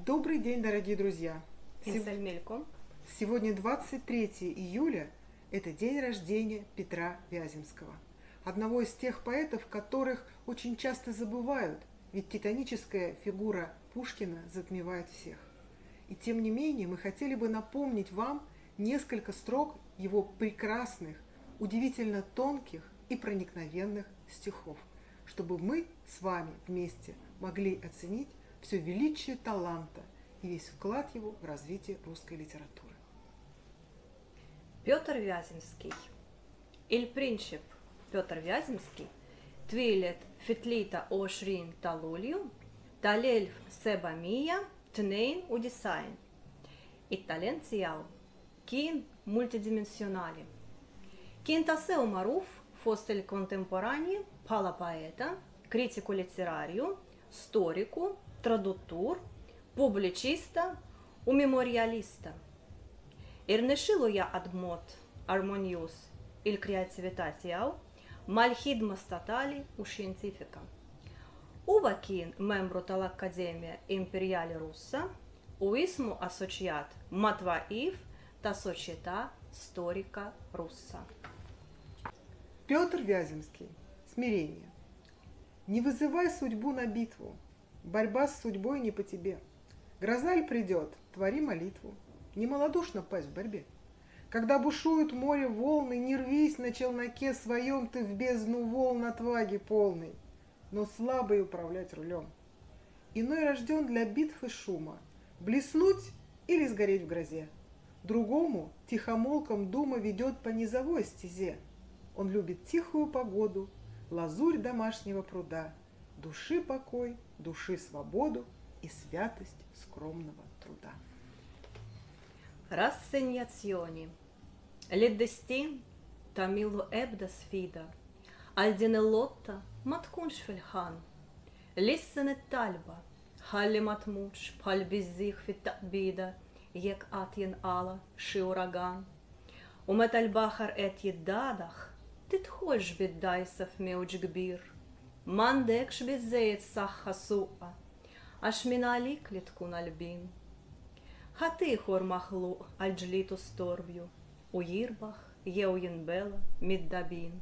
Добрый день, дорогие друзья! Сегодня 23 июля – это день рождения Петра Вяземского, одного из тех поэтов, которых очень часто забывают, ведь титаническая фигура Пушкина затмевает всех. И тем не менее мы хотели бы напомнить вам несколько строк его прекрасных, удивительно тонких и проникновенных стихов, чтобы мы с вами вместе могли оценить все величие таланта и весь вклад его в развитие русской литературы. Петр Вяземский. Il princip Петр Вяземский твилет фитлита ошрин талулью талельф себамия тнейн удисайн. И талент сиял кин мультидименsionale. Кинтасеу маруф фостель контемпорани пала поэта, критику литерарию, сторику, traduttur, publicista, un memorialista. Erneșiluia admot armonius il creativitatiau, malhidma statali u scientifica. Uvachin membru dall'Accademia Imperiale Russa, uismu associat Матваев та Società Storica Russa. Петр Вяземский. Смирение. Не вызывай судьбу на битву. Борьба с судьбой не по тебе. Гроза ль придет, твори молитву. Не малодушно пасть в борьбе. Когда бушует море волны, не рвись на челноке своем ты в бездну волн отваги полной, но слабый управлять рулем. Иной рожден для битв и шума, блеснуть или сгореть в грозе. Другому тихомолком дума ведет по низовой стезе. Он любит тихую погоду, лазурь домашнего пруда, души покой, души свободу и святость скромного труда. Rassegnazioni. L'id destin tamilo ebda sfida. Aldine lotta matkunx fil-ħan. Lissenet talba. Ħalli ma tmutx bħal biżżieħ fit-taqbida jekk qatt jinqala xi uragan. U meta l-baħar qed jiddadaħ, tidħolx bid-dajsa f'mewġ kbir. M'għandekx biżżejjed saħħa suqqa għax min għalik li tkun qalbin. ħatiħor maħluq għal-ġlitu storbju u jirbaħ jew jinbela mid-dabin.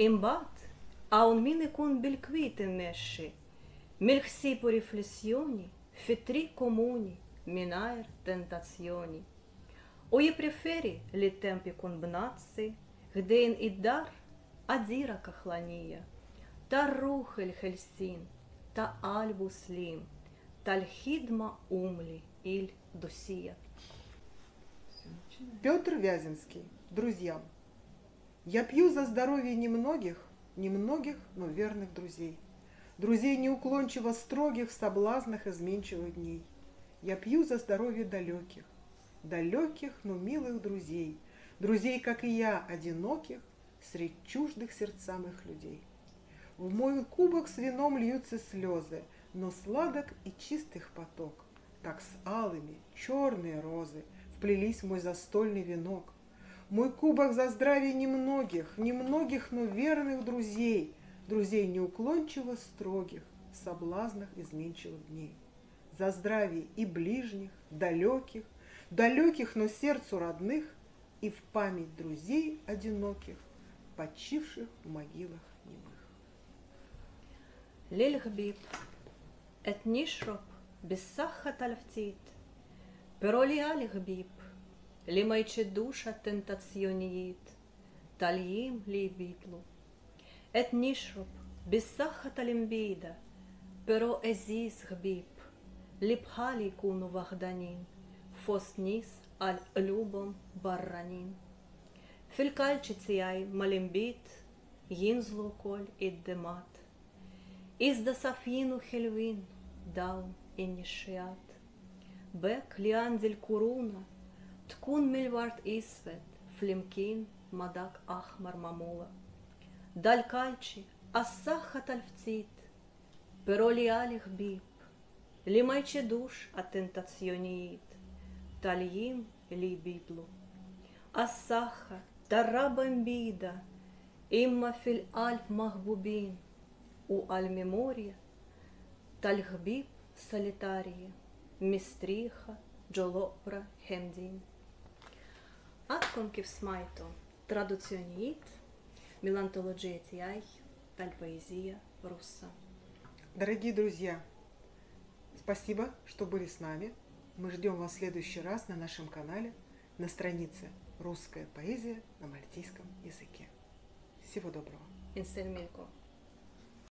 Imbagħad hawn min ikun bil-kwiet immexxi mill-ħsieb u riflessjoni fit-triq komuni mingħajr tentazzjoni. U jippreferi li t-temp ikun b'nazzi ħdejn id-dar għadżira kaħlanija tar-ruħ il-ħelsin ta' qalbu slim tal-ħidma umli il-досия. Петр Вяземский. Друзьям. Я пью за здоровье немногих, но верных друзей. Друзей неуклончиво строгих в соблазнах изменчивых дней. Я пью за здоровье далеких, но милых друзей. Друзей, как и я, одиноких, средь чуждых сердцам их людей. В мой кубок с вином льются слезы, но сладок и чистых поток. Так с алыми черные розы вплелись в мой застольный венок. Мой кубок за здравие немногих, но верных друзей, друзей неуклончиво строгих в соблазнах изменчивых дней. За здравие и ближних, далеких, но сердцу родных, и в память друзей одиноких, почивших в могилах немых. للغبيب اتنشرب بالصخة الفتيت برولي الغبيب لما يتشدوش التنتاتسيونييت تاليم لي بيتلو اتنشرب بالصخة المبيدة برو ازيز غبيب لبحالي يكونوا وحدانين فوسط نيس القلوبهم برانين في الكالتش تياي مالمبيت ينزلوا كل الدمات إزدا صافينو حلوين داون النشيات بك ليانزل كورونا تكون ملورد إسود فلمكين مداك أحمر مامولا دال كالشي الصخة الفتيت بروليالي غبيب اللي ما يتشدوش التنتاتسيونيت تاليين اللي بيطلو الصخة درابا مبيدة إما في القلب محبوبين والميموريا tal-ħbib solitarji містріха, джолопра, хемдін. Акконків смайто традиціоніїт, мелантологія тіяй, таль поезія русса. Дорогие друзья, спасибо, что были с нами. Мы ждем вас в следующий раз на нашем канале на странице «Русская поэзия на мальтийском языке». Всего доброго. Інсельмілько.